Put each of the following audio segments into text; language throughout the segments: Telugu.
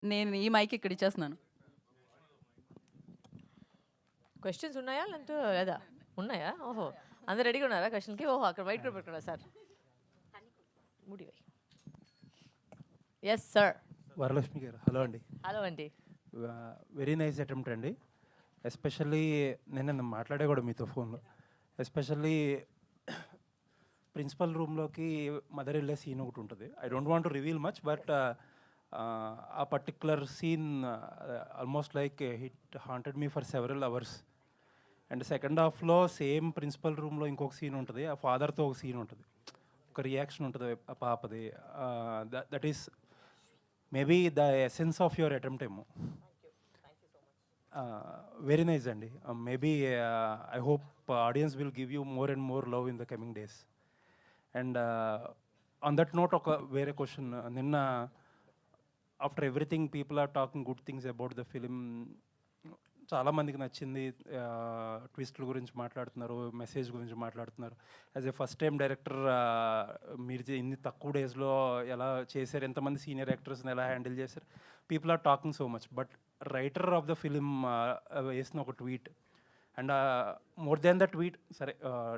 నేను ఈ మైక్ ఇక్కడ ఇచ్చేస్తున్నాను. క్వశ్చన్స్ ఉన్నాయా లేదా ఉన్నాయా? ఓహో, అందరు రెడీగా ఉన్నారా క్వశ్చన్కి? ఓహో, అక్కడ వైట్ పేపర్ పెట్టుకున్నా సార్. ముడివై. Yes sir. వరలక్ష్మి గారు, హలో అండి. హలో అండి. వెరీ నైస్ అటెంప్ట్ అండి. ఎస్పెషల్లీ నేను మాట్లాడే కూడా మీతో ఫోన్లో. ఎస్పెషల్లీ ప్రిన్సిపల్ రూమ్లోకి మదర్ వెళ్ళే సీన్ ఒకటి ఉంటుంది. I don't want to reveal much, but ఆ particular scene almost like hit haunted me for several hours. And second హాఫ్లో సేమ్ ప్రిన్సిపల్ రూమ్లో ఇంకొక సీన్ ఉంటుంది. ఆ ఫాదర్తో ఒక సీన్ ఉంటుంది, ఒక రియాక్షన్ ఉంటుంది ఆ పాపది. That is maybe the essence of your attempt ఏమో. వెరీ నైస్ అండి. Maybe I hope audience will give you more and more love in the coming days. And on that note ఒక వేరే క్వశ్చన్. నిన్న after everything people are talking good things about the film. చాలామందికి నచ్చింది, ట్విస్ట్ల గురించి మాట్లాడుతున్నారు, మెసేజ్ గురించి మాట్లాడుతున్నారు. As a first time director మీరు ఇన్ని తక్కువ డేస్లో ఎలా చేశారు, ఎంతమంది సీనియర్ యాక్టర్స్ని ఎలా హ్యాండిల్ చేశారు, people are talking so much. But writer of the film వేసిన ఒక tweet, and more than the tweet, సరే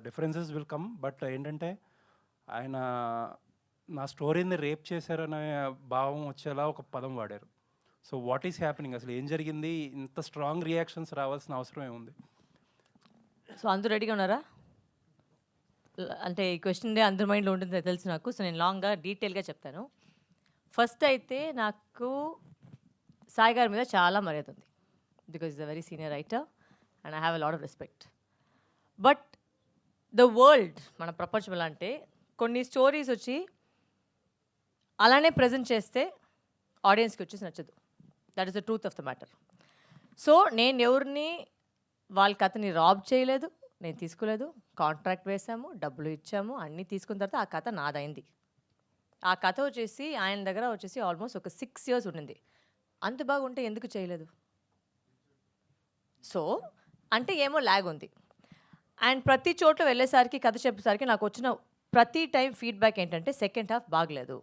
డిఫరెన్సెస్ విల్ కమ్, బట్ ఏంటంటే ఆయన నా స్టోరీని రేప్ చేశారనే భావం వచ్చేలా ఒక పదం వాడారు. సో వాట్ ఈస్ హ్యాపెనింగ్, అసలు ఏం జరిగింది, ఇంత స్ట్రాంగ్ రియాక్షన్స్ రావాల్సిన అవసరం ఏముంది? సో అందరూ రెడీగా ఉన్నారా? అంటే ఈ క్వశ్చన్ అందరి మైండ్లో ఉంటుంది తెలుసు నాకు. సో నేను లాంగ్గా డీటెయిల్గా చెప్తాను. ఫస్ట్ అయితే నాకు సాయి గారి మీద చాలా మర్యాద ఉంది, because is a very senior writer and I have a lot of respect. But the world, మన ప్రపంచం ఎలా అంటే కొన్ని స్టోరీస్ వచ్చి అలానే ప్రజెంట్ చేస్తే ఆడియన్స్కి వచ్చేసి నచ్చదు. That is the truth of the matter. So నేను ఎవరిని వాళ్ళ కథని రాబ్ చేయలేదు, నేను తీసుకోలేదు. కాంట్రాక్ట్ వేసాము, డబ్బులు ఇచ్చాము, అన్నీ తీసుకున్న తర్వాత ఆ కథ నాదైంది. ఆ కథ వచ్చేసి ఆయన దగ్గర వచ్చేసి ఆల్మోస్ట్ ఒక 6 years ఉండింది. అంత బాగుంటే ఎందుకు చేయలేదు? సో అంటే ఏమో ల్యాగ్ ఉంది. అండ్ ప్రతి చోట్ల వెళ్ళేసరికి, కథ చెప్పేసరికి నాకు వచ్చిన ప్రతి టైం ఫీడ్బ్యాక్ ఏంటంటే సెకండ్ హాఫ్ బాగలేదు.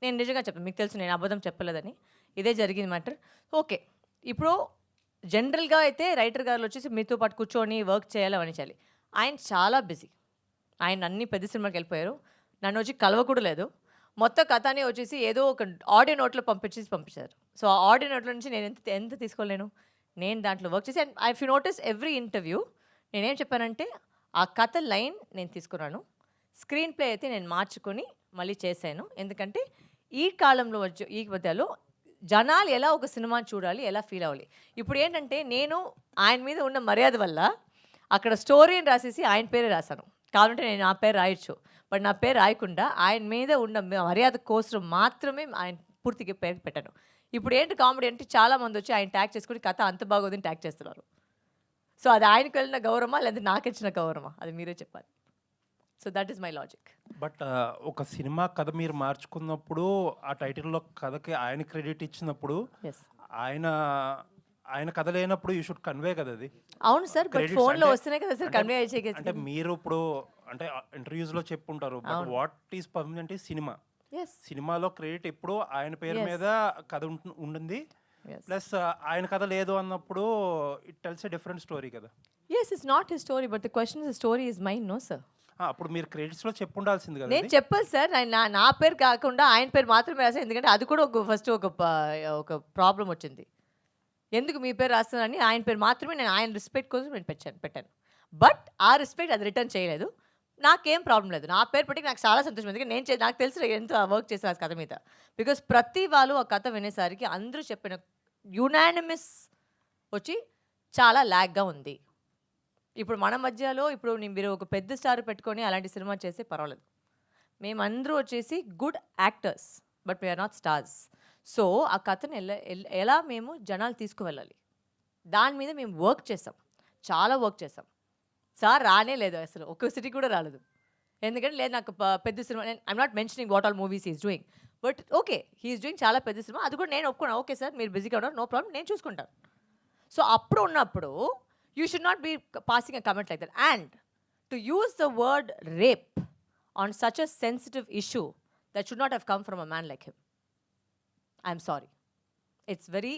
నేను నిజంగా చెప్పాను, మీకు తెలుసు నేను అబద్ధం చెప్పలేదని. ఇదే జరిగింది మ్యాటర్. ఓకే, ఇప్పుడు జనరల్గా అయితే రైటర్ గారు వచ్చేసి మీతో పాటు కూర్చొని వర్క్ చేయాలి, అవన్నీ చేయాలి. ఆయన చాలా బిజీ. ఆయన అన్ని పెద్ద సినిమాకి వెళ్ళిపోయారు, నన్ను వచ్చి కలవకూడా లేదు. మొత్తం కథని వచ్చేసి ఏదో ఒక ఆడియో నోట్లో పంపించారు. సో ఆ ఆడియో నోట్ల నుంచి నేను ఎంత తీసుకోలేను. నేను దాంట్లో వర్క్ చేసి, and if you notice every interview నేనేం చెప్పానంటే ఆ కథ లైన్ నేను తీసుకున్నాను, స్క్రీన్ ప్లే అయితే నేను మార్చుకొని మళ్ళీ చేశాను. ఎందుకంటే ఈ కాలంలో వచ్చే ఈ మధ్యలో జనాలు ఎలా ఒక సినిమాని చూడాలి, ఎలా ఫీల్ అవ్వాలి. ఇప్పుడు ఏంటంటే నేను ఆయన మీద ఉన్న మర్యాద వల్ల అక్కడ స్టోరీని రాసేసి ఆయన పేరే రాశాను. కావాలంటే నేను నా పేరు రాయొచ్చు, బట్ నా పేరు రాయకుండా ఆయన మీద ఉన్న మర్యాద కోసం మాత్రమే ఆయన పూర్తిగా పేరు పెట్టాను. ఇప్పుడు ఏంటి కామెడీ అంటే చాలామంది వచ్చి ఆయన ట్యాగ్ చేసుకుని కథ అంత బాగోదని ట్యాగ్ చేస్తున్నారు. సో అది ఆయనకు వెళ్ళిన గౌరవమా లేదా నాకు ఇచ్చిన గౌరవమా, అది మీరే చెప్పాలి. So that is my logic. But ఒక సినిమా కథ మీరు మార్చుకున్నప్పుడు ఆ టైటిల్లో కథకి ఆయన క్రెడిట్ ఇచ్చినప్పుడు, ఆయన కథ లేనప్పుడు యూ షుడ్ కన్వే కదా అది. అవును సార్, బట్ ఫోన్లో వస్తేనే కదా సార్ కన్వే చేయగలిగింది. అంటే మీరు ఇప్పుడు అంటే ఇంటర్వ్యూస్లో చెప్పుంటారు, but what is permanent is cinema. సినిమాలో క్రెడిట్ ఎప్పుడు ఆయన పేరు మీద కథ ఉంటుంది. ప్లస్ ఆయన కథ లేదు అన్నప్పుడు it tells a different story కదా. yes it's not his story, but the question is the story is mine, no sir. అప్పుడు మీరు క్రెడిట్స్లో చెప్పుండాల్సింది కదా. నేను చెప్పాలి సార్, నా పేరు కాకుండా ఆయన పేరు మాత్రమే రాశాను. ఎందుకంటే అది కూడా ఫస్ట్ ఒక ప్రాబ్లం వచ్చింది. ఎందుకు మీ పేరు రాస్తున్నారని ఆయన పేరు మాత్రమే, నేను ఆయన రెస్పెక్ట్ కోసం నేను పెట్టాను. బట్ ఆ రెస్పెక్ట్ అది రిటర్న్ చేయలేదు. నాకేం ప్రాబ్లం లేదు, నా పేరు పెట్టి నాకు చాలా సంతోషం. ఎందుకంటే నాకు తెలుసు ఎంత వర్క్ చేశాను ఆ కథ మీద. బికాస్ ప్రతి వాళ్ళు ఆ కథ వినేసరికి అందరూ చెప్పిన యునానిమస్ వచ్చి చాలా ల్యాగ్గా ఉంది. ఇప్పుడు మన మధ్యలో ఇప్పుడు మీరు ఒక పెద్ద స్టార్ పెట్టుకొని అలాంటి సినిమా చేస్తే పర్వాలేదు. మేమందరూ వచ్చేసి good actors, but we're not stars. So ఆ కథను ఎలా మేము జనాలు తీసుకువెళ్ళాలి, దాని మీద మేము వర్క్ చేసాం, చాలా వర్క్ చేసాం. సార్ రానే లేదు, అసలు ఒక సిటీ కూడా రాలేదు. ఎందుకంటే లేదు నాకు పెద్ద సినిమా, I'm not mentioning what all movies is doing, but okay he's doing చాలా పెద్ద సినిమా, అది కూడా నేను ఒప్పుకున్నాను. ఓకే సార్ మీరు బిజీగా ఉన్నారు, నో ప్రాబ్లం, నేను చూసుకుంటాను. సో అప్పుడు ఉన్నప్పుడు you should not be passing a comment like that. And to use the word rape on such a sensitive issue, that should not have come from a man like him. I'm sorry. It's very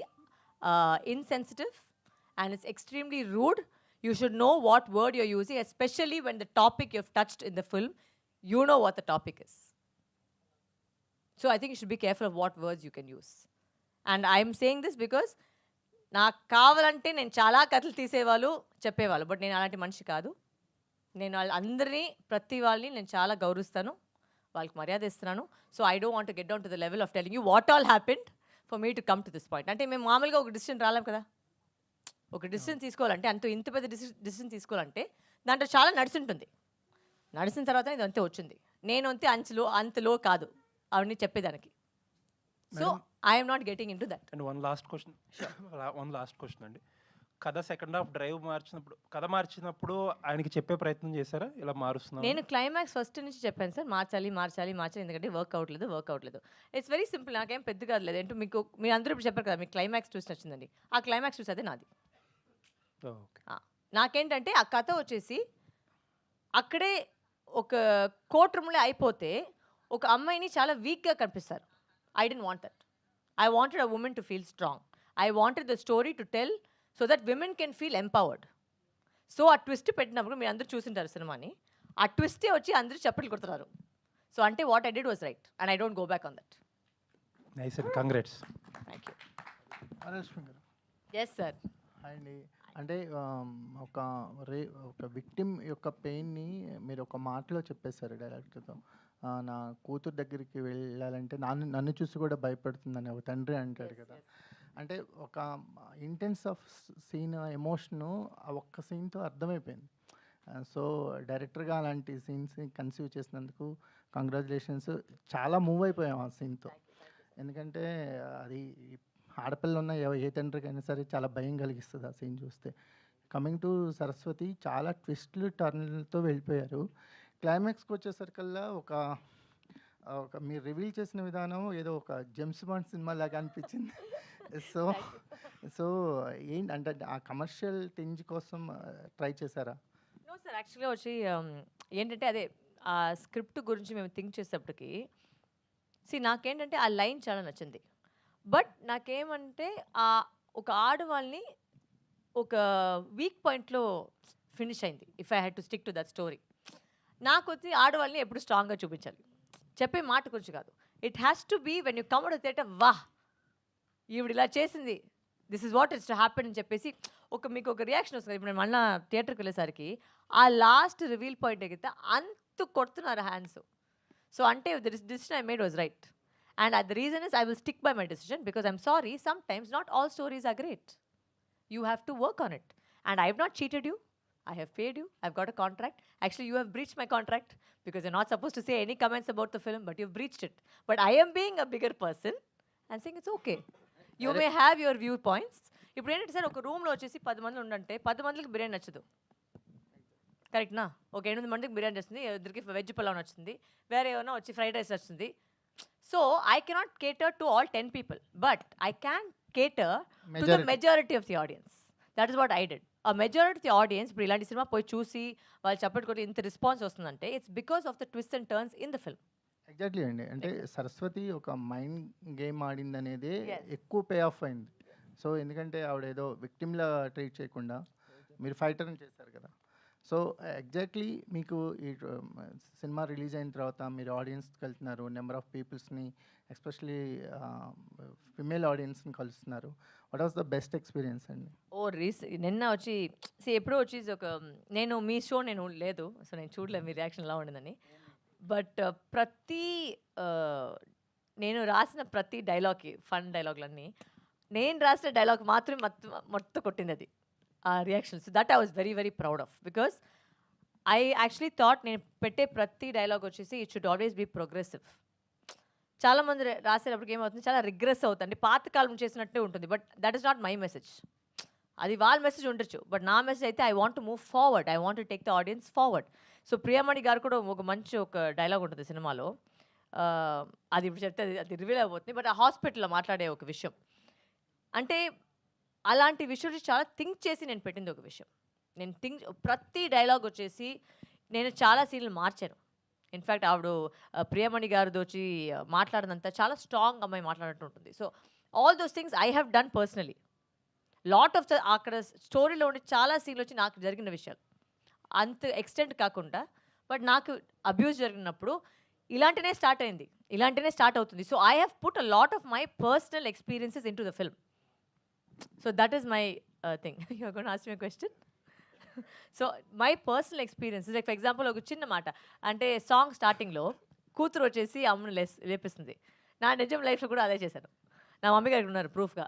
insensitive and it's extremely rude. You should know what word you're using, especially when the topic you've touched in the film, you know what the topic is. So I think you should be careful of what words you can use. And I'm saying this because నాకు కావాలంటే నేను చాలా కథలు తీసేవాళ్ళు చెప్పేవాళ్ళు, బట్ నేను అలాంటి మనిషి కాదు. నేను వాళ్ళందరినీ ప్రతి వాళ్ళని నేను చాలా గౌరవిస్తాను, వాళ్ళకి మర్యాద ఇస్తున్నాను. So I don't want to get down to the level of telling you what all happened for me to come to this point. అంటే మేము మామూలుగా ఒక డిసిషన్ రాలేం కదా. ఒక డిసిషన్ తీసుకోవాలంటే ఇంత పెద్ద డిసిషన్ తీసుకోవాలంటే దాంట్లో చాలా నడిచింటుంది. నడిచిన తర్వాత ఇది అంతే వచ్చింది. నేను అంతే అంతలో కాదు అవన్నీ చెప్పేదానికి. So I'm not getting in to that. And one last question అండి. కథ సెకండ్ హాఫ్ డ్రైవ్ మార్చినప్పుడు ఆయనకి చెప్పే ప్రయత్నం చేశారా ఇలా మారుస్తున్నా? నేను క్లైమాక్స్ ఫస్ట్ నుంచి చెప్పాను సార్, మార్చాలి ఎందుకంటే వర్క్ అవ్వట్లేదు. ఇట్స్ వెరీ సింపుల్, నాకేం పెద్ద కాదు లేదు. అంటే మీరు అందరూ ఇప్పుడు చెప్పారు కదా మీకు క్లైమాక్స్ ట్విస్ట్ నచ్చిందండి. ఆ క్లైమాక్స్ ట్విస్ట్ అదే నాది. నాకేంటంటే ఆ కథ వచ్చేసి అక్కడే ఒక కోర్ట్ రూమ్లో అయిపోతే ఒక అమ్మాయిని చాలా వీక్గా కనిపిస్తారు. I don't want that. I wanted a women to feel strong. I wanted the story to tell so that women can feel empowered. So ఆ ట్విస్ట్ పెట్టినప్పుడు మీరు అందరూ చూసింటారు సినిమాని, ఆ ట్విస్టే వచ్చి అందరూ చప్పట్లు కొడుతున్నారు. సో అంటే what I did was right and I don't go back on that. Nice and congrats. Thank you. Analakshmi గారు. Yes sir. అండి అంటే ఒక విక్టిమ్ యొక్క పెయిన్ని మీరు ఒక మాటలో చెప్పేశారు డైరెక్టర్తో. నా కూతురు దగ్గరికి వెళ్ళాలంటే నన్ను చూసి కూడా భయపడుతుందని ఒక తండ్రి అంటాడు కదా. అంటే ఒక ఇంటెన్స్ ఆఫ్ సీన్ ఎమోషను ఆ ఒక్క సీన్తో అర్థమైపోయింది. సో డైరెక్టర్గా అలాంటి సీన్స్ కన్సీవ్ చేసినందుకు కంగ్రాచులేషన్స్. చాలా మూవ్ అయిపోయాం ఆ సీన్తో. ఎందుకంటే అది ఆడపిల్ల ఉన్న ఏ తండ్రికైనా సరే చాలా భయం కలిగిస్తుంది ఆ సీన్ చూస్తే. కమింగ్ టు సరస్వతి, చాలా ట్విస్ట్లు టర్న్లతో వెళ్ళిపోయారు. క్లైమాక్స్కి వచ్చేసరికల్లా ఒక మీరు రివీల్ చేసిన విధానం ఏదో ఒక జేమ్స్ బాండ్ సినిమా లాగా అనిపించింది. సో ఏంటి అంటే ఆ కమర్షియల్ టింజ్ కోసం ట్రై చేశారా? నో సార్, యాక్చువల్గా వచ్చి ఏంటంటే అదే ఆ స్క్రిప్ట్ గురించి మేము థింక్ చేసేటప్పటికి నాకేంటంటే ఆ లైన్ చాలా నచ్చింది. బట్ నాకేమంటే ఒక ఆడవాళ్ళని ఒక వీక్ పాయింట్లో ఫినిష్ అయింది. If I had to stick to that story, నాకు వచ్చి ఆడవాళ్ళని ఎప్పుడు స్ట్రాంగ్గా చూపించాలి, చెప్పే మాట గురించి కాదు. It has to be when you come out theatre, వాహ్ ఈవిడ ఇలా చేసింది, this is what it's to happen అని చెప్పేసి మీకు ఒక రియాక్షన్ వస్తుంది. ఇప్పుడు నేను మళ్ళీ థియేటర్కి వెళ్ళేసరికి ఆ లాస్ట్ రివీల్ పాయింట్ ఎగితే అంత కొడుతున్నారు హ్యాండ్స్. సో అంటే the decision I made was right. And the reason is I will stick by my decision because I'm sorry, sometimes not all stories are great. You have to work on it. And I have not cheated you. I have paid you. I've got a contract. Actually, you have breached my contract because you're not supposed to say any comments about the film, but you've breached it. But I am being a bigger person and saying it's okay. You may have your viewpoints. ఇప్పుడు ఏంటంటే సార్ ఒక రూమ్లో వచ్చేసి 10 మంది ఉండంటే 10 మందికి బిర్యానీ నచ్చదు, కరెక్ట్నా? ఒక 8 మందికి బిర్యానీ నచ్చుతుంది, ఇద్దరికి వెజ్ పులావ్ నచ్చుతుంది, వేరే ఏమైనా వచ్చి ఫ్రైడ్ రైస్ నచ్చుతుంది. So I cannot cater to all 10 people, but I can cater to the majority of the audience. That is what I did. A majority of the audience, ఇప్పుడు ఇలాంటి సినిమా పోయి చూసి వాళ్ళు చప్పట్టుకొని ఇంత రెస్పాన్స్ వస్తుందంటే it's because of the twist and turns in the film. Exactly అండి. అంటే సరస్వతి ఒక మైండ్ గేమ్ ఆడింది అనేది ఎక్కువ పే ఆఫ్ అయింది. సో ఎందుకంటే ఆవిడ ఏదో విక్టిమ్లా ట్రీట్ చేయకుండా మీరు ఫైటర్ని చేశారు కదా. సో ఎగ్జాక్ట్లీ మీకు ఈ సినిమా రిలీజ్ అయిన తర్వాత మీరు ఆడియన్స్కి వెళ్తున్నారు, నెంబర్ ఆఫ్ పీపుల్స్ని ఎస్పెషలీ ఫిమేల్ ఆడియన్స్ని కలుస్తున్నారు. What was the best experience అండి? నిన్న వచ్చి ఎప్పుడో వచ్చి నేను మీ షో నేను లేదు, సో నేను చూడలేదు మీ రియాక్షన్ ఎలా ఉండిందని. బట్ నేను రాసిన ప్రతి డైలాగ్కి ఫన్ డైలాగులన్నీ నేను రాసిన డైలాగ్ మాత్రమే మొత్తం కొట్టింది అది ఆ reactions. That I was very very proud of because I actually thought నేను పెట్టే ప్రతి డైలాగ్ వచ్చేసి it should always be progressive. చాలామంది రాసేటప్పటికి ఏమవుతుంది, చాలా రిగ్రెస్ అవుతుంది, అంటే పాతకాలం చేసినట్టే ఉంటుంది. But that is not my message. అది వాళ్ళ మెసేజ్ ఉండొచ్చు, బట్ నా మెసేజ్ అయితే I want to move forward, I want to take the audience forward. So Priyamani గారు కూడా ఒక మంచి డైలాగ్ ఉంటుంది సినిమాలో, అది ఇప్పుడు చెప్తే అది రివీల్ అయిపోతుంది. బట్ ఆ హాస్పిటల్లో మాట్లాడే ఒక విషయం, అంటే అలాంటి విషయం చాలా థింక్ చేసి నేను పెట్టింది ఒక విషయం. నేను ప్రతి డైలాగ్ వచ్చేసి నేను చాలా సీన్లు మార్చాను. ఇన్ఫ్యాక్ట్ ఆవిడ ప్రియమణి గారిది వచ్చి మాట్లాడినంత చాలా స్ట్రాంగ్ అమ్మాయి మాట్లాడినట్టు ఉంటుంది. So all those things I have done personally. Lot of the అక్కడ స్టోరీలో ఉండే చాలా సీన్లు వచ్చి నాకు జరిగిన విషయాలు, అంత ఎక్స్టెంట్ కాకుండా. బట్ నాకు అబ్యూస్ జరిగినప్పుడు ఇలాంటినే స్టార్ట్ అయింది, ఇలాంటినే స్టార్ట్ అవుతుంది. So I have put a lot of my personal experiences in to the film. So that is my thing. You're gonna ask me a question. So my personal experiences, like for example ఒక చిన్న మాట అంటే సాంగ్ స్టార్టింగ్లో కూతురు వచ్చేసి అమ్మను లేపిస్తుంది. నా నిజం లైఫ్లో కూడా అదే చేశాను. నా మమ్మీ గారు ఉన్నారు ప్రూఫ్గా.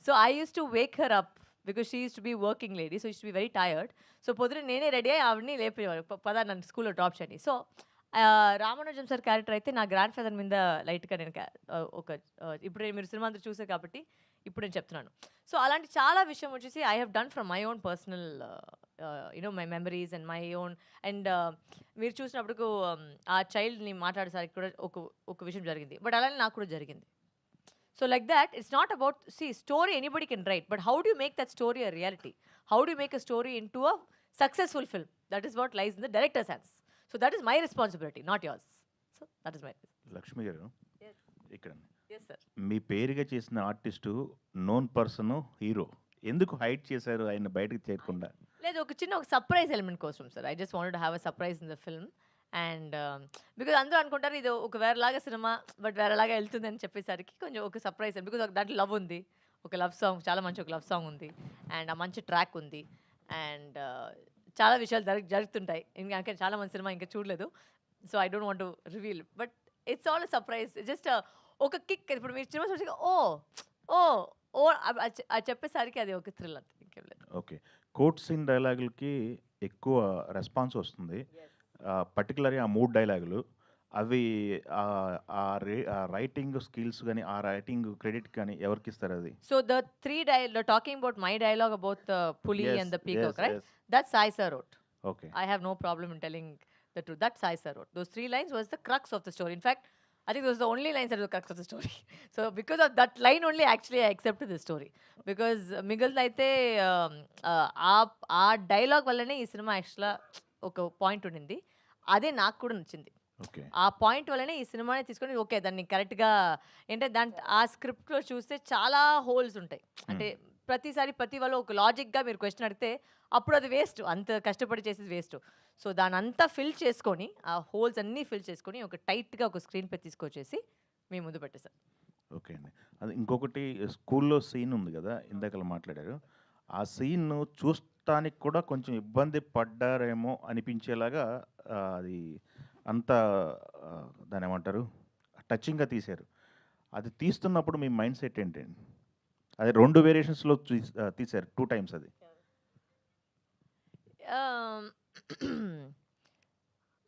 So I use to wake her up because she use to be working lady, so use to be very tired. So పొద్దున నేనే రెడీ అయ్యి ఆవిడని లేపేవాడు, పద నన్ను స్కూల్లో డ్రాప్ చేయండి. సో రామానుజం సార్ క్యారెక్టర్ అయితే నా గ్రాండ్ ఫాదర్ మీద లైట్గా నేను ఒక ఇప్పుడు మీరు సినిమా అంతా చూసారు కాబట్టి ఇప్పుడు నేను చెప్తున్నాను. సో అలాంటి చాలా విషయం వచ్చేసి I have done from my own personal you know my memories and my own. And మీరు చూసినప్పుడు ఆ చైల్డ్ని మాట్లాడేసరికి కూడా ఒక విషయం జరిగింది, బట్ అలానే నాకు కూడా జరిగింది. So like that, it's not about, see, story anybody can write, but how do you make that story a reality? How do you make a story into a successful film? That is what lies in the director's hands. So that is my responsibility, not yours. So that is my. Lakshmi గారు, Yes. ఇక్కడ Yes, sir. మీ పేరుగా చేసిన ఆర్టిస్టు నోన్ పర్సన్ హీరో, ఎందుకు హైడ్ చేశారు ఆయన బయటకు చేయకుండా? లేదు, ఒక చిన్న సర్ప్రైజ్ ఎలిమెంట్ కోసం sir. I just wanted to have a surprise in the film. And because అందరూ అనుకుంటారు ఇది ఒక వేరేలాగా సినిమా, బట్ వేరేలాగా వెళ్తుంది అని చెప్పేసరికి కొంచెం ఒక సర్ప్రైజ్. బికాజ్ దాంట్లో లవ్ ఉంది, ఒక లవ్ సాంగ్, చాలా మంచి ఒక లవ్ సాంగ్ ఉంది, అండ్ ఆ మంచి ట్రాక్ ఉంది, అండ్ చాలా విషయాలు జరుగుతుంటాయి. ఇంకా చాలా మంది సినిమా ఇంకా చూడలేదు, so I don't want to reveal, but it's all surprise. Just ఒక కిక్. ఇప్పుడు మీరు సినిమా చూసి ఓ ఓ ఓ అది చెప్పేసరికి అది ఒక థ్రిల్ అంతే, ఇంకేం లేదు. ఓకే, కోట్ సీన్ డైలాగులకి ఎక్కువ రెస్పాన్స్ వస్తుంది, పర్టికులర్గా ఆ 3 డైలాగులు. అవి ఆ రైటింగ్ స్కిల్స్ కానీ ఆ రైటింగ్ క్రెడిట్ కానీ ఎవరికి ఇస్తారు అది? So the three talking about my dialogue about the pulley Yes, and the peacock, yes, right? yes. That's Sai sir wrote. Okay, I have no problem in telling the truth. That Sai sir wrote. Those 3 lines was the crux of the story. In fact, I think those are the only lines that were the crux of the story. So because of that line only, actually I accepted the story. Because మిగిలిన అయితే ఆ డైలాగ్ వల్లనే ఈ సినిమా యాక్చువల్గా ఒక పాయింట్ ఉండింది, అదే నాకు కూడా నచ్చింది. ఓకే, ఆ పాయింట్ వల్లనే ఈ సినిమాని తీసుకొని ఓకే దాన్ని కరెక్ట్గా ఏంటంటే ఆ స్క్రిప్ట్లో చూస్తే చాలా హోల్స్ ఉంటాయి. అంటే ప్రతిసారి ప్రతి వాళ్ళు ఒక లాజిక్గా మీరు క్వశ్చన్ అడిగితే అప్పుడు అది వేస్ట్, అంత కష్టపడి చేసేది వేస్ట్. సో దాని అంతా ఫిల్ చేసుకొని, ఆ హోల్స్ అన్నీ ఫిల్ చేసుకొని ఒక టైట్గా ఒక స్క్రీన్ పై తీసుకొచ్చేసి మీ ముందు పెట్టేశారు. ఓకే అండి. అది ఇంకొకటి స్కూల్లో సీన్ ఉంది కదా, ఇందాక మాట్లాడారు, ఆ సీన్ చూస్తానికి కూడా కొంచెం ఇబ్బంది పడ్డారేమో అనిపించేలాగా అది అంత దాని ఏమంటారు టచింగ్గా తీశారు. అది తీస్తున్నప్పుడు మీ మైండ్ సెట్ ఏంటండి? అది 2 వేరియేషన్స్లో తీశారు, 2 టైమ్స్ అది.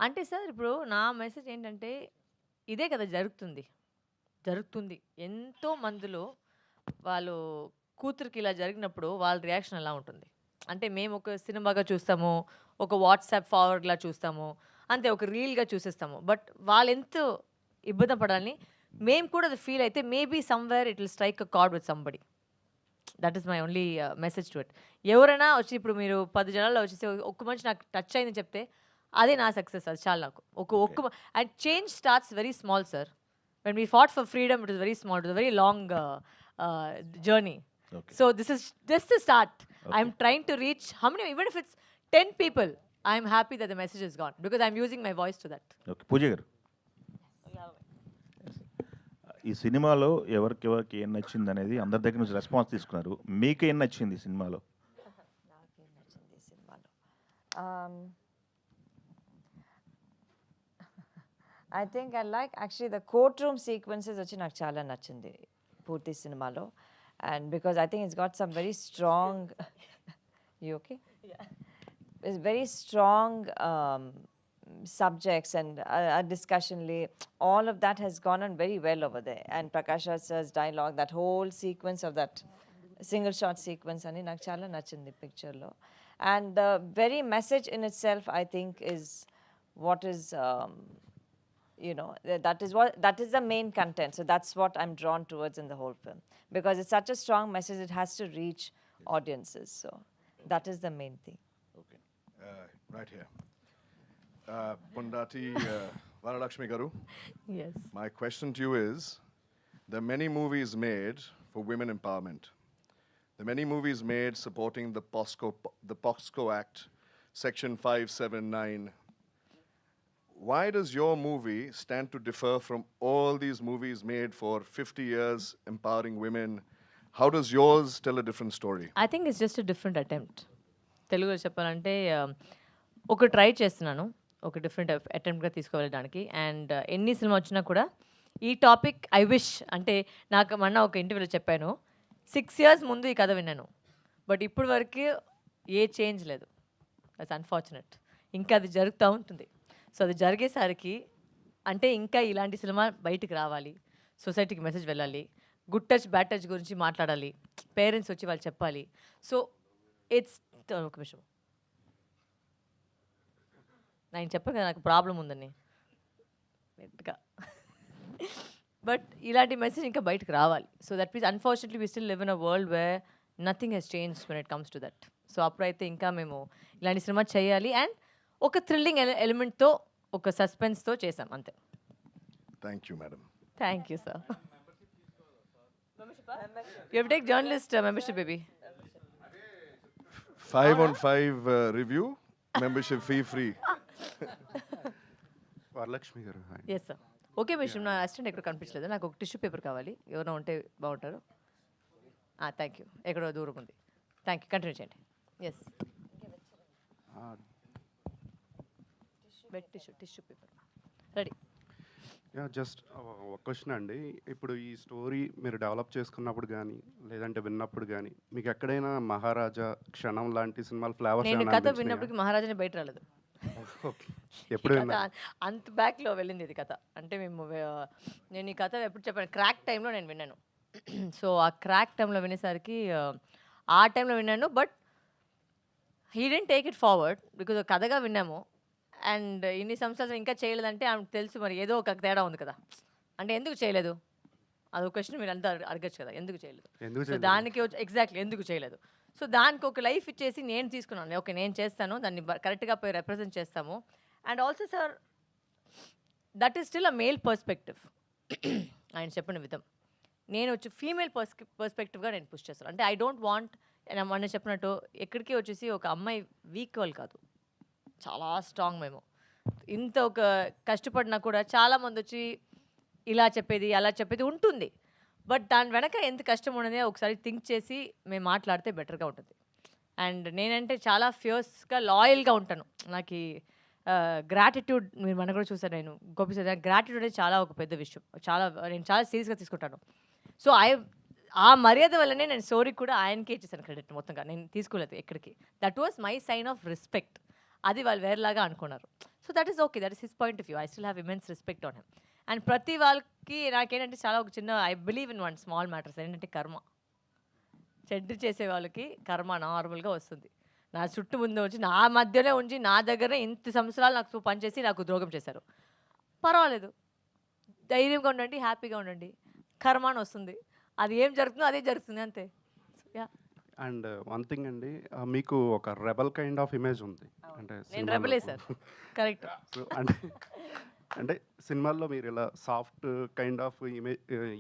అంటే సార్ ఇప్పుడు నా మెసేజ్ ఏంటంటే ఇదే కదా జరుగుతుంది ఎంతో మందిలో వాళ్ళు కూతురికి ఇలా జరిగినప్పుడు వాళ్ళ రియాక్షన్ ఎలా ఉంటుంది అంటే మేము ఒక సినిమాగా చూస్తాము, ఒక వాట్సాప్ ఫార్వర్డ్లా చూస్తాము, అంతే ఒక రీల్గా చూసేస్తాము. బట్ వాళ్ళు ఎంత ఇబ్బంది పడాలని మేము కూడా అది ఫీల్ అయితే maybe somewhere it will strike a card with somebody. That is my only message to it. ఎవరైనా వచ్చి ఇప్పుడు మీరు 10 జనాల్లో వచ్చేసి ఒక్క మనిషి నాకు టచ్ అయిందని చెప్తే అదే నా సక్సెస్, అది చాలా నాకు. ఒక్క and change starts very small sir. When we fought for freedom it is very small, it is very long journey. Okay. So this is just the start. Okay. I'm trying to reach how many, even if it's 10 people, I'm happy that the message is gone because I'm using my voice to that. Okay, Pooja గారు, ఈ సినిమాలో ఎవరికి ఏం నచ్చింది అనేది అందరి దగ్గర నుంచి రెస్పాన్స్ తీసుకున్నారు. మీకు ఏం నచ్చింది ఈ సినిమాలో? I think I like actually the courtroom sequences వచ్చి నాకు చాలా నచ్చింది పూర్తి సినిమాలో. And because I think it's got some very strong you okay? Yeah. It's very strong subjects and a discussion all of that has gone on very well over there. And Prakash Raj sir's dialogue, that whole sequence of that single shot sequence ani నాకు చాలా నచ్చింది picture లో. And the very message in itself I think is what is you know, that is the main content. So that's what I'm drawn towards in the whole film, because it's such a strong message, it has to reach audiences. So that is the main thing. Okay, Right here. Pundati Varalakshmi Garu, Yes. my question to you is, There are many movies made for women empowerment. There are many movies made supporting the POSCO Act, Section 579. Why does your movie stand to differ from all these movies made for 50 years empowering women? How does yours tell a different story? I think it's just different attempt. తెలుగులో చెప్పాలంటే ఒక ట్రై చేస్తున్నాను, ఒక డిఫరెంట్ అటెంప్ట్గా తీసుకువెళ్ళడానికి. అండ్ ఎన్ని సినిమా వచ్చినా కూడా ఈ టాపిక్ ఐ విష్ అంటే నాకు మొన్న ఒక ఇంటర్వ్యూలో చెప్పాను, 6 years ముందు ఈ కథ విన్నాను, బట్ ఇప్పుడు వరకు ఏ చేంజ్ లేదు. That's unfortunate. ఇంకా అది జరుగుతూ ఉంటుంది. సో అది జరిగేసరికి అంటే ఇంకా ఇలాంటి సినిమా బయటికి రావాలి, సొసైటీకి మెసేజ్ వెళ్ళాలి, గుడ్ టచ్ బ్యాడ్ టచ్ గురించి మాట్లాడాలి, పేరెంట్స్ వచ్చి వాళ్ళు చెప్పాలి. సో ఇట్స్ ఒక విషయం నేను చెప్పాను కదా నాకు ప్రాబ్లం ఉందని నెట్గా, బట్ ఇలాంటి మెసేజ్ ఇంకా బయటకు రావాలి. So that means unfortunately we still live in a world where nothing has change when it comes to that. So అప్పుడైతే ఇంకా మేము ఇలాంటి సినిమా చేయాలి అండ్ ఒక థ్రిల్లింగ్ ఎలిమెంట్తో ఒక సస్పెన్స్తో చేసాం అంతే. Thank you, madam. Thank you sir. You have take journalist membership baby. 5 on 5 review, membership fee free. Varalakshmi గారు hi. Yes sir. ఓకే విషయం, నా అసిస్టెంట్ ఎక్కడ కనిపించలేదు, నాకు ఒక టిష్యూ పేపర్ కావాలి, ఎవరైనా ఉంటే బాగుంటారు. థ్యాంక్ యూ, ఎక్కడో దూరం ఉంది. థ్యాంక్ యూ, కంటిన్యూ చేయండి. Yes but tissue paper ready. Yeah just ఒక క్వశ్చన్ అండి. ఇప్పుడు ఈ స్టోరీ మీరు డెవలప్ చేసుకున్నప్పుడు కానీ లేదంటే విన్నప్పుడు కానీ మీకు ఎక్కడైనా మహారాజా, క్షణం లాంటి సినిమాలు ఫ్లేవర్స్ నేను కథ విన్నప్పటికి మహారాజాని బయట రాలేదు. ఎప్పుడు కథ అంత బ్యాక్లో వెళ్ళింది ఇది కథ. అంటే మేము నేను ఈ కథ ఎప్పుడు చెప్పాను, క్రాక్ టైంలో నేను విన్నాను. సో ఆ క్రాక్ టైంలో వినేసరికి ఆ టైంలో విన్నాను, but he didn't take it forward because కథగా విన్నాము. అండ్ ఇన్ని సంవత్సరాలు ఇంకా చేయలేదంటే ఆమెకు తెలుసు మరి ఏదో ఒక తేడా ఉంది కదా. అంటే ఎందుకు చేయలేదు అదొక క్వశ్చన్ మీరు అంతా అడగచ్చు కదా, ఎందుకు చేయలేదు. సో దానికి ఎగ్జాక్ట్లీ ఎందుకు చేయలేదు. సో దానికి ఒక లైఫ్ ఇచ్చేసి నేను తీసుకున్నాను, ఓకే నేను చేస్తాను, దాన్ని కరెక్ట్గా పోయి రిప్రజెంట్ చేస్తాము. And also sir that is still a male perspective. ఆయన చెప్పిన విధం నేను వచ్చి ఫీమేల్ పర్స్పెక్టివ్గా నేను పుష్ చేస్తాను. అంటే ఐ డోంట్ వాంట్, మొన్న చెప్పినట్టు ఎక్కడికి వచ్చేసి ఒక అమ్మాయి వీక్ వాళ్ళు కాదు, చాలా స్ట్రాంగ్. మేము ఇంత ఒక కష్టపడినా కూడా చాలామంది వచ్చి ఇలా చెప్పేది అలా చెప్పేది ఉంటుంది, బట్ దాని వెనక ఎంత కష్టం ఉన్నది ఒకసారి థింక్ చేసి మేము మాట్లాడితే బెటర్గా ఉంటుంది. అండ్ నేనంటే చాలా ఫియర్స్గా లాయల్గా ఉంటాను. నాకు గ్రాటిట్యూడ్ మీరు మన కూడా చూసాను, నేను గోపిసారి గ్రాటిట్యూడ్ అనేది చాలా ఒక పెద్ద విషయం, నేను చాలా సీరియస్గా తీసుకుంటాను. సో ఆ మర్యాద వల్లనే నేను స్టోరీకి కూడా ఆయనకే ఇచ్చేసాను క్రెడిట్ మొత్తంగా, నేను తీసుకోలేదు ఎక్కడికి. That was my sign of respect. అది వాళ్ళు వేరేలాగా అనుకున్నారు. So that is okay, that is his point of view. I still have immense respect on him. And ప్రతి వాళ్ళకి నాకేంటంటే చాలా ఒక చిన్న I believe in one small matters ఏంటంటే కర్మ. చెడ్డ చేసే వాళ్ళకి కర్మ నార్మల్గా వస్తుంది. నా చుట్టూ ముందు వచ్చి నా మధ్యలో ఉంచి నా దగ్గర ఇంత సంవత్సరాలు నాకు పనిచేసి నాకు ద్రోహం చేశారు. పర్వాలేదు, ధైర్యంగా ఉండండి, హ్యాపీగా ఉండండి, కర్మాన వస్తుంది, అది ఏం జరుగుతుందో అదే జరుగుతుంది అంతే. యా. అండ్ వన్ థింగ్ అండి, మీకు ఒక రెబల్ కైండ్ ఆఫ్ ఇమేజ్ ఉంది. అంటే నేను రెబలే సార్, కరెక్ట్. సో అంటే సినిమాల్లో మీరు ఇలా సాఫ్ట్ కైండ్ ఆఫ్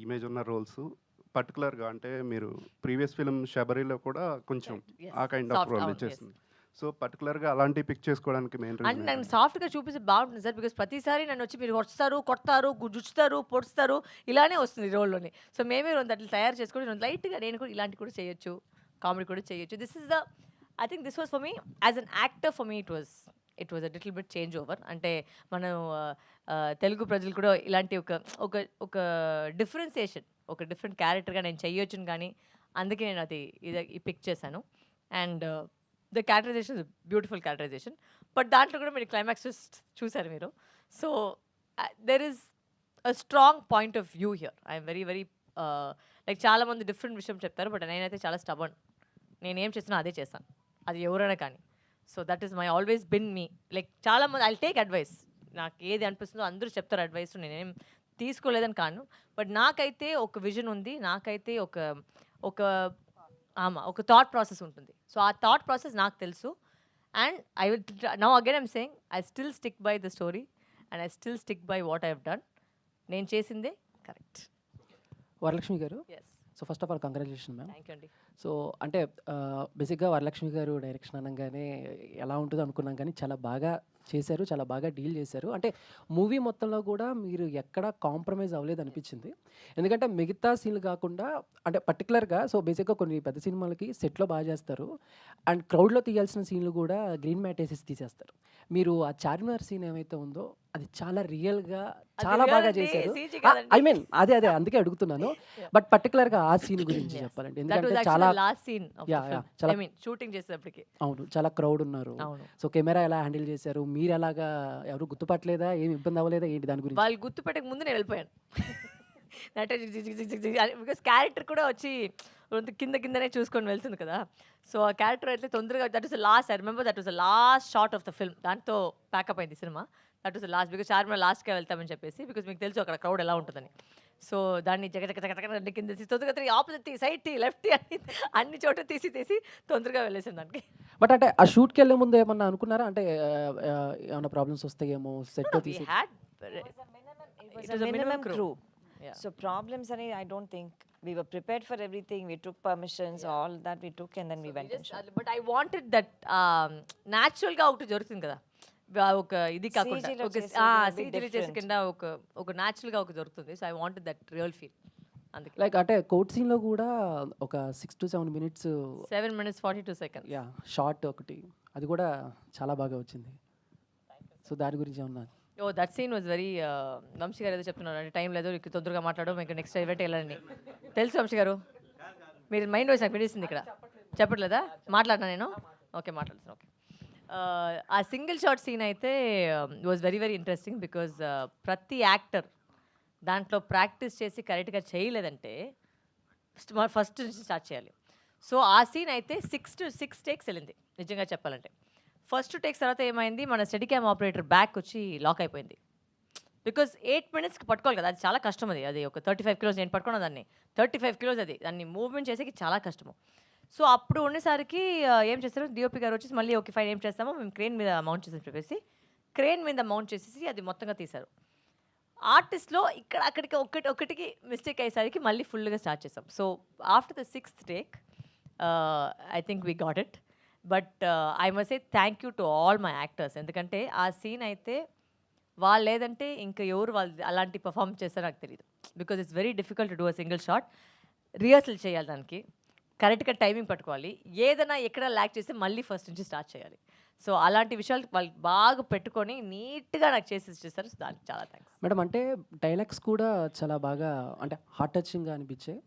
ఇమేజ్ ఉన్న రోల్స్ పర్టికులర్గా, అంటే మీరు ప్రీవియస్ ఫిల్మ్ శబరిలో కూడా కొంచెం ఆ కైండ్ ఆఫ్ రోల్ చేస్తుంది. సో పర్టికులర్గా అలాంటి పిక్ చేసుకోవడానికి మెయిన్ అంటే రీజన్ నన్ను సాఫ్ట్గా చూపిస్తే బాగుంటుంది సార్, బికాస్ ప్రతిసారి నన్ను వచ్చి మీరు వస్తారు, కొడతారు, జుచ్చుతారు, పొడుస్తారు, ఇలానే వస్తుంది రోల్లోని. సో మేమే రెండు అట్లా తయారు చేసుకొని లైట్గా నేను కూడా ఇలాంటి కూడా చేయొచ్చు, కామెడీ కూడా చేయొచ్చు. This is the I think this was for me as an actor, for me it was a little bit change over. అంటే మనం తెలుగు ప్రజలు కూడా ఇలాంటి ఒక డిఫరెన్సియేషన్, ఒక డిఫరెంట్ క్యారెక్టర్గా నేను చేయొచ్చును, కానీ అందుకే నేను అది ఈ పిక్ చేశాను. And the characterization is beautiful characterization, but దాంట్లో కూడా మీరు క్లైమాక్స్ చూసారు మీరు. So there is a strong point of view here. I'm very very like చాలామంది డిఫరెంట్ విషయం చెప్తారు, బట్ నేనైతే చాలా స్టబర్న్. నేనేం చేసినా అదే చేస్తాను, అది ఎవరైనా కానీ. So that is my always been me. Like చాలామంది ఐ టేక్ అడ్వైస్, నాకు ఏది అనిపిస్తుందో అందరూ చెప్తారు అడ్వైస్, నేనేం తీసుకోలేదని కాను, బట్ నాకైతే ఒక విజన్ ఉంది, నాకైతే ఒక థాట్ ప్రాసెస్ ఉంటుంది. సో ఆ థాట్ ప్రాసెస్ నాకు తెలుసు. And I will now again I'm saying I still stick by the story and I still stick by what I have done. నేను చేసిందే కరెక్ట్. వరలక్ష్మి గారు. Yes, so first of all congratulation ma'am. Thank you అండి. సో అంటే బేసిక్గా వరలక్ష్మి గారు డైరెక్షన్ అనగానే ఎలా ఉంటుందో అనుకున్నాం, కానీ చాలా బాగా చేశారు, చాలా బాగా డీల్ చేశారు. అంటే మూవీ మొత్తంలో కూడా మీరు ఎక్కడ కాంప్రమైజ్ అవ్వలేదు అనిపించింది. ఎందుకంటే మిగతా సీన్లు కాకుండా అంటే పర్టికులర్గా సో బేసిక్గా కొన్ని పెద్ద సినిమాలకి సెట్లో బాగా చేస్తారు అండ్ క్రౌడ్లో తీయాల్సిన సీన్లు కూడా గ్రీన్ మ్యాట్ వేసేసి తీసేస్తారు. మీరు ఆ చార్మినార్ సీన్ ఏమైతే ఉందో అది చాలా రియల్గా చాలా real బాగా అండి, చేశారు. CG కాదండి. ఐ మీన్ అదే అందుకే అడుగుతున్నాను. బట్ పర్టికులర్గా ఆ సీన్ గురించి చెప్పాలంటే దట్ ఎందుకంటే వాస్ చాలా actually last scene of the Yeah, yeah, film. చాలా- ఐ మీన్ షూటింగ్ చేసేటప్పటికి. అవును, చాలా క్రౌడ్ ఉన్నారు. అవును, సో కెమెరా ఎలా హ్యాండిల్ చేశారు, మీరు ఎలాగా, ఎవరు గుర్తుపట్టలేదా, ఏమి ఇబ్బంది అవ్వలేదా ఏంటి దాని గురించి? వాళ్ళు గుర్తు పెట్టక ముందు నేను వెళ్ళిపోయాను. బికాస్ క్యారెక్టర్ కూడా వచ్చి కిందనే చూసుకొని వెళ్తుంది కదా. సో ఆ క్యారెక్టర్ అయితే తొందరగా that was last. I remember that was last short of the film. దాంతో ప్యాకప్ అయింది cinema. That was last because Charminar లాస్ట్గా వెళ్తామని చెప్పేసి, బికాస్ మీకు తెలుసు అక్కడ క్రౌడ్ ఎలా ఉంటుందని. సో దాన్ని జగ కింద తీసి తొందరగా తిరిగి ఆపోజిట్ తీ, సైడ్ తీ, లెఫ్ట్ తీ అన్ని చోట తీసి తొందరగా వెళ్ళేసాను దానికి. బట్ అంటే ఆ షూట్కి వెళ్ళే ముందు ఏమన్నా అనుకున్నారా, అంటే ఏమైనా ప్రాబ్లమ్స్ వస్తాయేమో సెట్ We తీసి? had It was It a was a minimum minimum crew. crew. Yeah. So problems, I don't think we were prepared for everything. We took permissions, all that we took, and then we went and shot. But I wanted that న్యాచురల్గా ఒకటి జరుగుతుంది కదా, ఒక ఇది కాకుండా CG లో ఒక చేసేది a bit సీజీలో చేసే different. కింద ఒక న్యాచురల్గా ఒక జరుగుతుంది. So I wanted that real feel. అందుకే లైక్ అంటే కోర్ట్ సీన్లో కూడా ఒక 6 to 7 minutes 7 minutes 42 seconds. Yeah short ఒకటి, అది కూడా చాలా బాగా వచ్చింది. సో దాని గురించి ఏమన్నా? Oh that scene was very Vamsi garu ఏదో చెప్తున్నారు అంటే టైం లేదు మీకు తొందరగా మాట్లాడడం, మీకు నెక్స్ట్ ఈవెంట్ వెళ్ళండి. తెలుసు వంశీ గారు, మీరు మైండ్ వాయిస్ నాకు వినిపిస్తుంది ఇక్కడ. చెప్పట్లేదా? మాట్లాడినా నేను? ఓకే మాట్లాడుతున్నాను. ఓకే, ఆ సింగిల్ షాట్ సీన్ అయితే was very very interesting because ప్రతి యాక్టర్ దాంట్లో ప్రాక్టీస్ చేసి కరెక్ట్గా చేయలేదంటే ఫస్ట్ నుంచి స్టార్ట్ చేయాలి. సో ఆ సీన్ అయితే 6 takes వెళ్ళింది నిజంగా చెప్పాలంటే. ఫస్ట్ టేక్స్ తర్వాత ఏమైంది, మన స్టడీ క్యామ్ ఆపరేటర్ బ్యాక్ వచ్చి లాక్ అయిపోయింది. బికాజ్ 8 minutesకి పట్టుకోవాలి కదా, అది చాలా కష్టం. అది ఒక 35 kilos నేను పట్టుకున్నా దాన్ని, 35 kilos అది, దాన్ని మూవ్మెంట్ చేసేకి చాలా కష్టము. సో అప్పుడు ఉండేసరికి ఏం చేస్తారు, డిఓపి గారు వచ్చేసి మళ్ళీ ఓకే ఫైన్ ఏం చేస్తామో మేము క్రేన్ మీద మౌంట్ చేసి చెప్పేసి క్రేన్ మీద మౌంట్ చేసేసి అది మొత్తంగా తీశారు. ఆర్టిస్ట్లో ఇక్కడ అక్కడికి ఒకటికి మిస్టేక్ అయ్యేసరికి మళ్ళీ ఫుల్గా స్టార్ట్ చేసాం. So after the 6th take I think we got it. But I must say thank you to all my actors. ఎందుకంటే ఆ సీన్ అయితే వాళ్ళు లేదంటే ఇంకా ఎవరు వాళ్ళు అలాంటి పర్ఫామ్ చేస్తారో నాకు తెలియదు. Because it's very difficult to do a single shot. Rehearsal చేయాలి, దానికి కరెక్ట్గా టైమింగ్ పట్టుకోవాలి, ఏదైనా ఎక్కడ ల్యాక్ చేస్తే మళ్ళీ ఫస్ట్ నుంచి స్టార్ట్ చేయాలి. సో అలాంటి విషయాలు వాళ్ళు బాగా పెట్టుకొని నీట్గా నాకు చేసి ఇచ్చేస్తారు. సో దానికి చాలా థ్యాంక్స్ మేడం. అంటే డైలాగ్స్ కూడా చాలా బాగా అంటే హార్ట్ టచింగ్గా అనిపించాయి.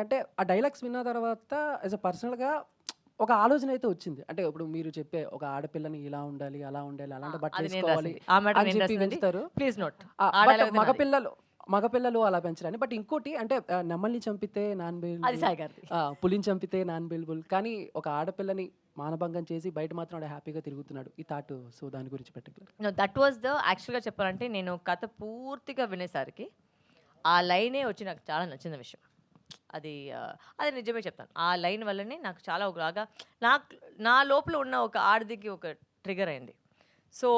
అంటే ఆ డైలాగ్స్ విన్న తర్వాత యాజ్ అ పర్సనల్గా ఒక ఆలోచన అయితే వచ్చింది. అంటే ఇప్పుడు మీరు చెప్పే ఒక ఆడపిల్లని ఇలా ఉండాలి, అలా ఉండాలి, అలాంటి బట్టలు అది నేను వేసుకోవాలి రాసింది. ఆ మాట అని నేను చెప్పి రాసింది. పెంచుతారు. Please note. మగపిల్లలు అలా పెంచరని. బట్ ఇంకోటి అంటే నెమ్మల్ని చంపితే నాన్ అది బెయిలబుల్, సాయి గారిది. పులిని చంపితే నాన్ బెయిలబుల్, కానీ ఒక ఆడపిల్లని మానభంగం చేసి బయట మాత్రం ఆడ హ్యాపీగా తిరుగుతున్నాడు ఈ థాట్. సో దాని గురించి పర్టికులర్ దట్ వాజ్ ద యాక్చువల్గా చెప్పాలంటే నేను కథ పూర్తిగా వినేసరికి ఆ లైనే వచ్చి నాకు చాలా నచ్చిన విషయం. అది నిజమే చెప్తాను. ఆ లైన్ వల్లనే నాకు చాలా ఒకలాగా నా లోపల ఉన్న ఒక ఆడదికి ఒక ట్రిగర్ అయింది. సో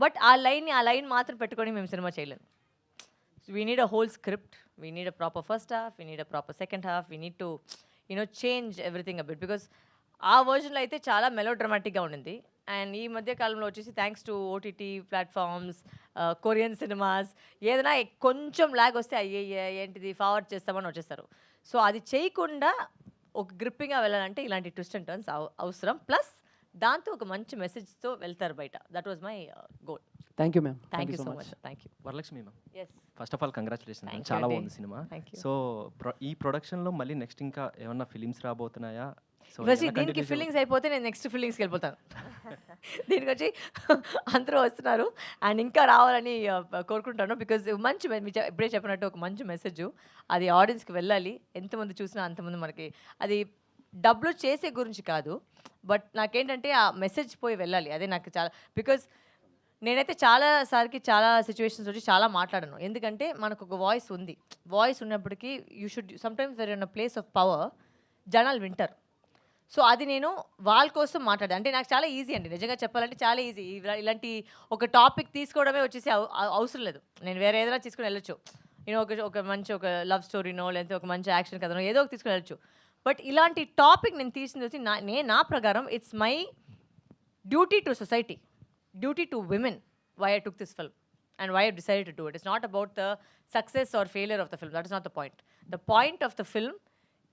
బట్ ఆ లైన్ మాత్రం పెట్టుకొని మేము సినిమా చేయలేము. We need a whole script, we need a proper first half, we need a proper second half, we need to change everything a bit. Because ఆ వర్జన్లో అయితే చాలా మెలో డ్రామాటిక్గా ఉండింది. అండ్ ఈ మధ్య కాలంలో వచ్చేసి thanks to OTT platforms, Korean cinemas, ఏదైనా కొంచెం ల్యాగ్ వస్తే అయ్యే ఏంటిది ఫార్వర్డ్ చేస్తామని వచ్చేస్తారు. సో అది చేయకుండా ఒక గ్రిప్పింగ్గా వెళ్ళాలంటే ఇలాంటి ట్విస్ట్ అండ్ టర్న్స్ అవసరం. ప్లస్ దాంతో ఒక మంచి మెసేజ్తో వెళ్తారు బయట. That was my goal. Thank you ma'am. Thank you so much. Thank you. Varalakshmi ma'am, yes, first of all congratulation, Thank you చాలా అండి. బాగుంది సినిమా. Thank you. సో ఈ ప్రొడక్షన్లో మళ్ళీ నెక్స్ట్ ఇంకా ఏమన్నా ఫిలిమ్స్ రాబోతున్నాయా? సో ఫస్ట్ దీనికి ఫీలింగ్స్ అయిపోతే నేను నెక్స్ట్ ఫీలింగ్స్కి వెళ్ళిపోతాను. దీనికి వచ్చి అందరూ వస్తున్నారు అండ్ ఇంకా రావాలని కోరుకుంటాను. బికాజ్ మంచి ఇప్పుడే చెప్పినట్టు ఒక మంచి మెసేజ్ అది ఆడియన్స్కి వెళ్ళాలి. ఎంతమంది చూసినా అంతమంది మనకి అది డబ్బులు చేసే గురించి కాదు, బట్ నాకేంటంటే ఆ మెసేజ్ పోయి వెళ్ళాలి. అదే నాకు చాలా, బికాజ్ నేనైతే చాలా సిచ్యువేషన్స్ వచ్చి చాలా మాట్లాడాను. ఎందుకంటే మనకు ఒక వాయిస్ ఉంది. వాయిస్ ఉన్నప్పటికీ you should sometimes there in a place of power, జనాలు వింటారు. సో అది నేను వాళ్ళ కోసం మాట్లాడాను. అంటే నాకు చాలా ఈజీ అండి, నిజంగా చెప్పాలంటే చాలా ఈజీ. ఇలాంటి ఒక టాపిక్ తీసుకోవడమే వచ్చేసి అవసరం లేదు. నేను వేరే ఏదైనా తీసుకుని వెళ్ళొచ్చు. యూనో ఒక మంచి ఒక లవ్ స్టోరీనో లేకపోతే ఒక మంచి యాక్షన్ కథనో ఏదో ఒక తీసుకుని వెళ్ళచ్చు. బట్ ఇలాంటి టాపిక్ నేను తీసింది వచ్చి నా ప్రకారం it's my duty to society, duty to women, why I took this film and why I decided to do it. It's not about the success or failure of the film. That is not the point. The point of the film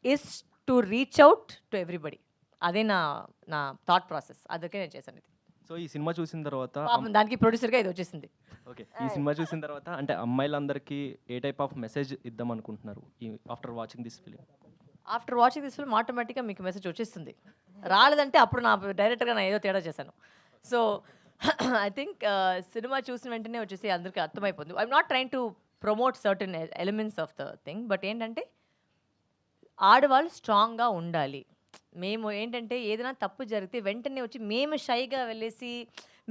is to reach out to everybody. అదే నా థాట్ ప్రాసెస్, అందుకే నేను చేశాను ఇది. సో ఈ సినిమా చూసిన తర్వాత పాపం దానికి ప్రొడ్యూసర్గా ఇది వచ్చేసింది. ఓకే, ఈ సినిమా చూసిన తర్వాత అంటే అమ్మాయిలందరికీ ఏ టైప్ ఆఫ్ మెసేజ్ ఇద్దాం అనుకుంటున్నారు after watching this film? After watching this film ఆటోమేటిక్గా మీకు మెసేజ్ వచ్చేస్తుంది. రాలేదంటే అప్పుడు నా డైరెక్టర్గా నేను ఏదో తేడా చేశాను. సో ఐ థింక్ సినిమా చూసిన వెంటనే వచ్చేసి అందరికీ అర్థమైపోతుంది. I'm not train to promote certain elements of the thing, but ఏంటంటే ఆడవాళ్ళు స్ట్రాంగ్గా ఉండాలి. మేము ఏంటంటే ఏదైనా తప్పు జరిగితే వెంటనే వచ్చి మేము షైగా వెళ్ళేసి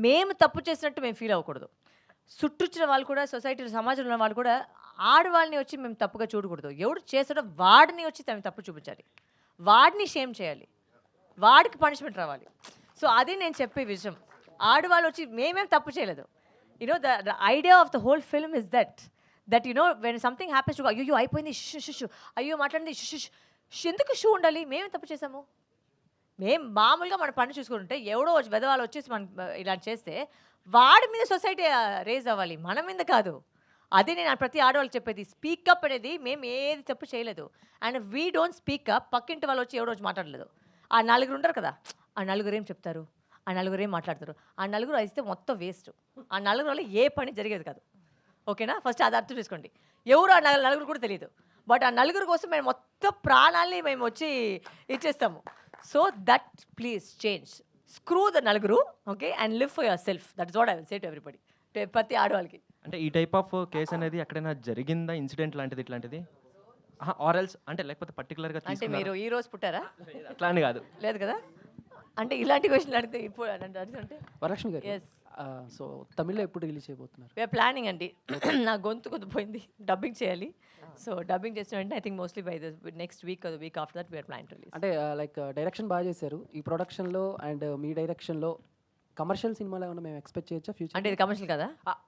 మేము తప్పు చేసినట్టు మేము ఫీల్ అవ్వకూడదు. చుట్టూచ్చిన వాళ్ళు కూడా, సొసైటీలో సమాజంలో ఉన్న వాళ్ళు కూడా ఆడవాళ్ళని వచ్చి మేము తప్పుగా చూడకూడదు. ఎవడు చేసాడో వాడిని వచ్చి తప్పు చూపించాలి, వాడిని షేమ్ చేయాలి, వాడికి పనిష్మెంట్ రావాలి. సో అది నేను చెప్పే విషయం. ఆడవాళ్ళు వచ్చి మేమేం తప్పు చేయలేదు. You know the idea of the whole film is that you know when something happens to అయ్యో అయిపోయింది షు అయ్యో మాట్లాడింది షు ఎందుకు షూ ఉండాలి? మేమేం తప్పు చేసాము? మేము మామూలుగా మన పని చూసుకుంటుంటే ఎవడో వచ్చి వెదవాళ్ళు వచ్చేసి మనం ఇలా చేస్తే వాడి మీద సొసైటీ రేజ్ అవ్వాలి, మన మీద కాదు. అదే నేను ప్రతి ఆడవాళ్ళకి చెప్పేది. స్పీకప్ అనేది మేము ఏది తప్పు చేయలేదు. And we don't speak up. పక్కింటి వాళ్ళు వచ్చి ఎవడో వచ్చి మాట్లాడలేదు. ఆ నలుగురు ఉంటారు కదా, ఆ నలుగురు ఏం చెప్తారు, ఆ నలుగురు ఏం మాట్లాడతారు, ఆ నలుగురు అయితే మొత్తం వేస్ట్. ఆ నలుగురు వల్ల ఏ పని జరిగేది కాదు. ఓకేనా? ఫస్ట్ అది అర్థం చేసుకోండి. ఎవరు ఆ నలుగురు కూడా తెలియదు. బట్ ఆ నలుగురు కోసం మేము మొత్తం ప్రాణాలని మేము వచ్చి ఇచ్చేస్తాము. So that please change, screw the నలుగురు, okay, and live for yourself. That is what I will say to everybody, ప్రతి ఆడవాళ్ళకి. అంటే ఈ టైప్ ఆఫ్ కేసు అనేది ఎక్కడైనా జరిగిందా, ఇన్సిడెంట్ లాంటిది ఇట్లాంటిది? ఆర్ఎల్స్ అంటే లేకపోతే పర్టికులర్గా అంటే మీరు ఈ రోజు పుట్టారా? అట్లా అని కాదు. లేదు కదా. అంటే ఇలాంటి క్వశ్చన్లు అడిగితే ఇప్పుడు అంటే వరలక్ష్మి గారు, ఎస్, సో తమిళ్లో ఎప్పుడు రిలీజ్ చేయబోతున్నారు? వీఆర్ ప్లానింగ్ అండి. నా గొంతు పోయింది, డబ్బింగ్ చేయాలి. సో డబ్బింగ్ చేసిన వెంటనే I think mostly by the next week or the week after that we're plan to release. అంటే లైక్ డైరెక్షన్ బాగా చేశారు ఈ ప్రొడక్షన్లో, అండ్ మీ డైరెక్షన్లో కమర్షియల్ సినిమాలు ఏమైనా మేము ఎక్స్పెక్ట్ చేయొచ్చా ఫ్యూచర్? అంటే ఇది కమర్షియల్ కదా?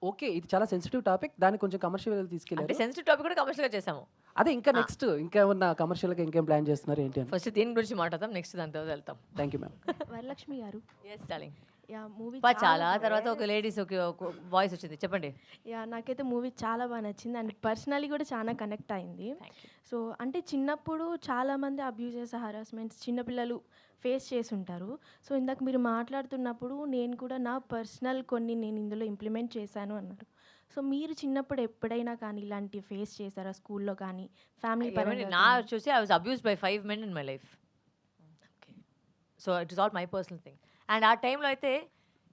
ఓకే, ఇది చాలా సెన్సిటివ్ టాపిక్, దాన్ని కొంచెం కమర్షియల్ అంటే తీసుకెళ్ళారు. సెన్సిటివ్ టాపిక్ కూడా కమర్షియల్గా చేసాము. అదే ఇంకా నెక్స్ట్ ఇంకా ఏమన్నా కమర్షియల్గా ఇంకేం ప్లాన్ చేస్తున్నారు ఏంటి అని? ఫస్ట్ దీని గురించి మాట్లాడతాం, నెక్స్ట్ దాని తర్వాత వెళ్తాం. Thank you ma'am. వరలక్ష్మి గారు, ఎస్ డార్లింగ్. యా మూవీ చాలా తర్వాత ఒక లేడీస్ ఒక వాయిస్ వచ్చింది, చెప్పండి. యా నాకైతే మూవీ చాలా బాగా నచ్చింది అండ్ పర్సనలీ కూడా చాలా కనెక్ట్ అయింది. సో అంటే చిన్నప్పుడు చాలామంది అబ్యూజెస్, హరాస్మెంట్స్ చిన్నపిల్లలు ఫేస్ చేసి ఉంటారు. సో ఇందాక మీరు మాట్లాడుతున్నప్పుడు నేను కూడా నా పర్సనల్ కొన్ని నేను ఇందులో ఇంప్లిమెంట్ చేశాను అన్నారు. సో మీరు చిన్నప్పుడు ఎప్పుడైనా కానీ ఇలాంటి ఫేస్ చేశారా, స్కూల్లో కానీ ఫ్యామిలీ పరంగా? నా చూసి I was abused by 5 men in my life. Okay, so it is all my personal thing. And ఆ టైంలో అయితే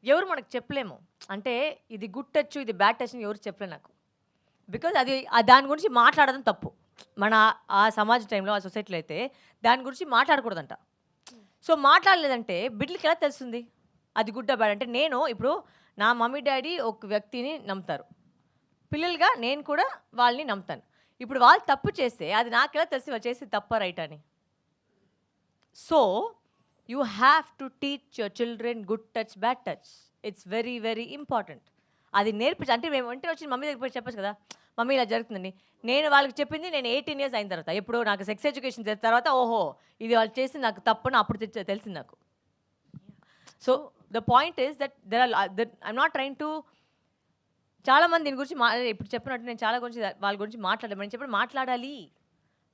ఎవరు మనకు చెప్పలేము. అంటే ఇది గుడ్ టచ్, ఇది బ్యాడ్ టచ్ అని ఎవరు చెప్పలే నాకు. బికాజ్ అది దాని గురించి మాట్లాడడం తప్పు. మన ఆ సమాజ టైంలో, ఆ సొసైటీలో అయితే దాని గురించి మాట్లాడకూడదంట. సో మాట్లాడలేదంటే బిడ్డలకి ఎలా తెలుస్తుంది అది గుడ్ బ్యాడ్? అంటే నేను ఇప్పుడు నా మమ్మీ డాడీ ఒక వ్యక్తిని నమ్ముతారు, పిల్లలుగా నేను కూడా వాళ్ళని నమ్ముతాను. ఇప్పుడు వాళ్ళు తప్పు చేస్తే అది నాకెలా తెలిసి వాళ్ళు చేసి తప్ప రైట్ అని? So you have to teach your children good touch, bad touch. It's very very important. అది నేర్పించి, అంటే మేము వెంటనే వచ్చి మమ్మీ దగ్గర పోయి చెప్పచ్చు కదా, మమ్మీ ఇలా జరుగుతుందండి. నేను వాళ్ళకి చెప్పింది నేను 18 years అయిన తర్వాత, ఎప్పుడు నాకు సెక్స్ ఎడ్యుకేషన్ చేసిన తర్వాత, ఓహో ఇది వాళ్ళు చేసి నాకు తప్పని అప్పుడు తెలిసింది నాకు. So the point is that I'm not train to, చాలామంది దీని గురించి ఇప్పుడు చెప్పినట్టు నేను చాలా గురించి వాళ్ళ గురించి మాట్లాడమని చెప్పి మాట్లాడాలి.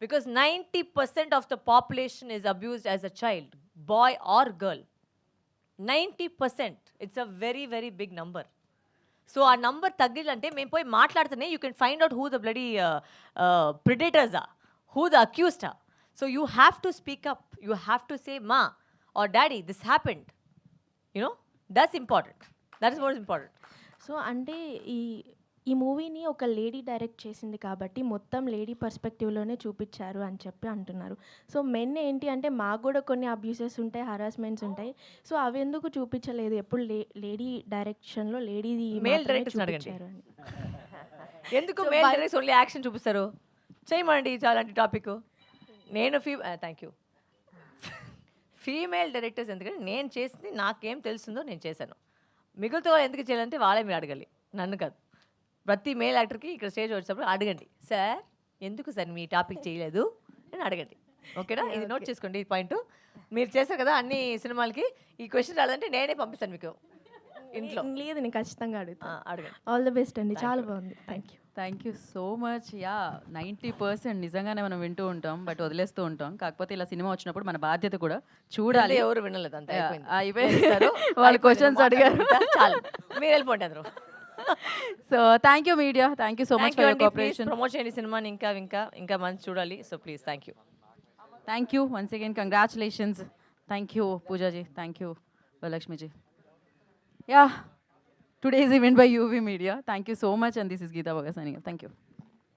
Because 90% of the population is abused as a child, boy or girl. 90%. It's a very very big number. So ఆ నంబర్ తగ్గిలంటే మేము పోయి మాట్లాడితేనే you can find out who the bloody predators are, who the accused are. So you have to speak up, you have to say ma or daddy this happened, you know that's important, that is most important. So అంటే ఈ మూవీని ఒక లేడీ డైరెక్ట్ చేసింది కాబట్టి మొత్తం లేడీ పర్స్పెక్టివ్లోనే చూపించారు అని చెప్పి అంటున్నారు. సో మెన్ ఏంటి అంటే మాకు కూడా కొన్ని అబ్యూసెస్ ఉంటాయి, హరాస్మెంట్స్ ఉంటాయి. సో అవి ఎందుకు చూపించలేదు? ఎప్పుడు లేడీ డైరెక్షన్లో లేడీ మేల్ డైరెక్టర్స్ అడగండి. ఎందుకు మేల్ డైరెక్టర్స్ ఓన్లీ యాక్షన్ చూపిస్తారు? చేయమండి అలాంటి టాపిక్. నేను థ్యాంక్ యూ. ఫీమేల్ డైరెక్టర్స్ ఎందుకంటే నేను చేసింది నాకేం తెలుస్తుందో నేను చేశాను. మిగతా వాళ్ళు ఎందుకు చేయాలంటే వాళ్ళే మీరు అడగాలి, నన్ను కాదు. ప్రతి మేల్ యాక్టర్కి ఇక్కడ స్టేజ్ వచ్చినప్పుడు అడగండి, సార్ ఎందుకు సార్ మీ టాపిక్ చేయలేదు అని అడగండి. ఓకేనా? ఇది నోట్ చేసుకోండి ఈ పాయింట్. మీరు చేశారు కదా అన్ని సినిమాలకి, ఈ క్వశ్చన్ రాదంటే నేనే పంపిస్తాను మీకు ఇంట్లో. లేదు, నేను ఖచ్చితంగా అడుగుతాను. అడగండి. ఆల్ ద బెస్ట్ అండి, చాలా బాగుంది. Thank you. Thank you so much. Yeah 90% నిజంగానే మనం వింటూ ఉంటాం, బట్ వదిలేస్తూ ఉంటాం. కాకపోతే ఇలా సినిమా వచ్చినప్పుడు మన బాధ్యత కూడా చూడాలి. ఎవరు వినలేదు అంత అయిపోయింది. వాళ్ళు క్వశ్చన్స్ అడిగారు. చాలు, మీరు వెళ్ళిపోండి అందరూ. So thank you media, thank you so much for your cooperation. Promote చేయండి సినిమాని, ఇంకా ఇంకా ఇంకా మంచి చూడాలి. So please, thank you. Thank you once again, congratulations. Thank you Pooja ji, thank you Varalakshmi ji. Yeah, today's event by UV Media. Thank you so much, and this is Geeta Bhagat signing off. Thank you.